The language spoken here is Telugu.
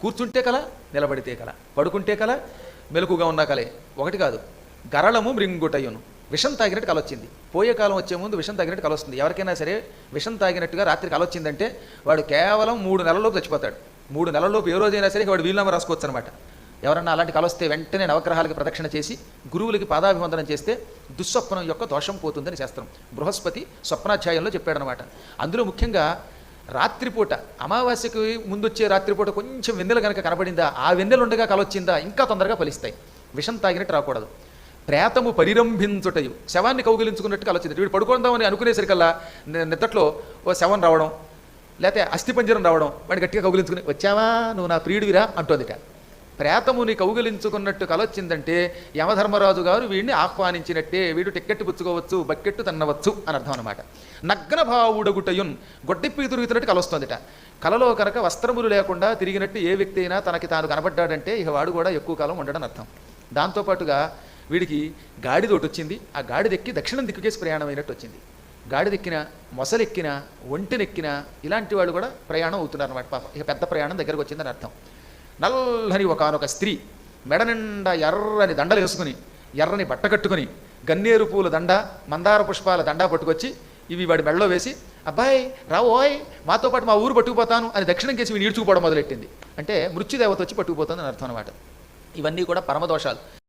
కూర్చుంటే కల, నిలబడితే కల, పడుకుంటే కల, మెలకుగా ఉన్న కలే. ఒకటి కాదు. గరళము మృంగుటయును, విషం తాగినట్టు కలొచ్చింది. పోయే కాలం వచ్చే ముందు విషం తాగినట్టు కలొస్తుంది. ఎవరికైనా సరే విషం తాగినట్టుగా రాత్రి కలొచ్చిందంటే వాడు కేవలం 3 నెలల్లోపు చచ్చిపోతాడు. 3 నెలల్లోపు ఏ రోజైనా సరే వాడు వీలునామా రాసుకోవచ్చు అనమాట. ఎవరన్నా అలాంటి కలొస్తే వెంటనే నవగ్రహాలకి ప్రదక్షిణ చేసి గురువులకి పాదాభివందనం చేస్తే దుస్వప్నం యొక్క దోషం పోతుందని శాస్త్రం. బృహస్పతి స్వప్నాధ్యాయంలో చెప్పాడనమాట. అందులో ముఖ్యంగా రాత్రిపూట, అమావాస్యకు ముందొచ్చే రాత్రిపూట కొంచెం వెన్నెల కనుక కనబడిందా, ఆ వెన్నెలుండగా కలొచ్చిందా ఇంకా తొందరగా ఫలిస్తాయి. విషం తాగినట్టు రాకూడదు. ప్రేతము పరిరంభించుటయు, శవాన్ని కౌగిలించుకున్నట్టు కలొచ్చింది. వీడు పడుకుందామని అనుకునేసరికల్లా నిద్రలో ఓ శవం రావడం, లేకపోతే అస్థిపంజరం రావడం, వాడిని గట్టిగా కౌగిలించుకుని వచ్చావా నువ్వు నా ప్రియుడివిరా అంటోందిట. ప్రేతముని కౌగిలించుకున్నట్టు కలొచ్చిందంటే యమధర్మరాజు గారు వీడిని ఆహ్వానించినట్టే, వీడు టిక్కెట్టు పుచ్చుకోవచ్చు, బకెట్టు తన్నవచ్చు అని అర్థం అనమాట. నగ్నభావుడగుటయున్, గొడ్డెప్పి తిరుగుతున్నట్టు కలొస్తుందిట. కలలో కనుక వస్త్రములు లేకుండా తిరిగినట్టు ఏ వ్యక్తి అయినా తనకి తాను కనబడ్డాడంటే ఇక వాడు కూడా ఎక్కువ కాలం ఉండడని అర్థం. దాంతోపాటుగా వీడికి గాడిద ఒకటి వచ్చింది. ఆ గాడిదెక్కి దక్షిణం దిక్కుకేసి ప్రయాణం అయినట్టు వచ్చింది. గాడిదెక్కిన, మొసలెక్కిన, ఒంటినెక్కిన ఇలాంటి వాళ్ళు కూడా ప్రయాణం అవుతున్నారు అనమాట. పాపం ఇక పెద్ద ప్రయాణం దగ్గరకు వచ్చిందని అర్థం. నల్లని ఒకానొక స్త్రీ మెడ నిండా ఎర్రని దండలు వేసుకుని, ఎర్రని బట్ట కట్టుకుని, గన్నేరు పూల దండ, మందార పుష్పాల దండ పట్టుకొచ్చి ఇవి వాడి మెడలో వేసి, అబ్బాయి రావోయ్ మాతో పాటు మా ఊరు పట్టుకుపోతాను అని దక్షిణం కేసి వీడు ఈడ్చుకుపోవడం మొదలెట్టింది. అంటే మృత్యుదేవత వచ్చి పట్టుకుపోతుంది అని అర్థం అనమాట. ఇవన్నీ కూడా పరమదోషాలు.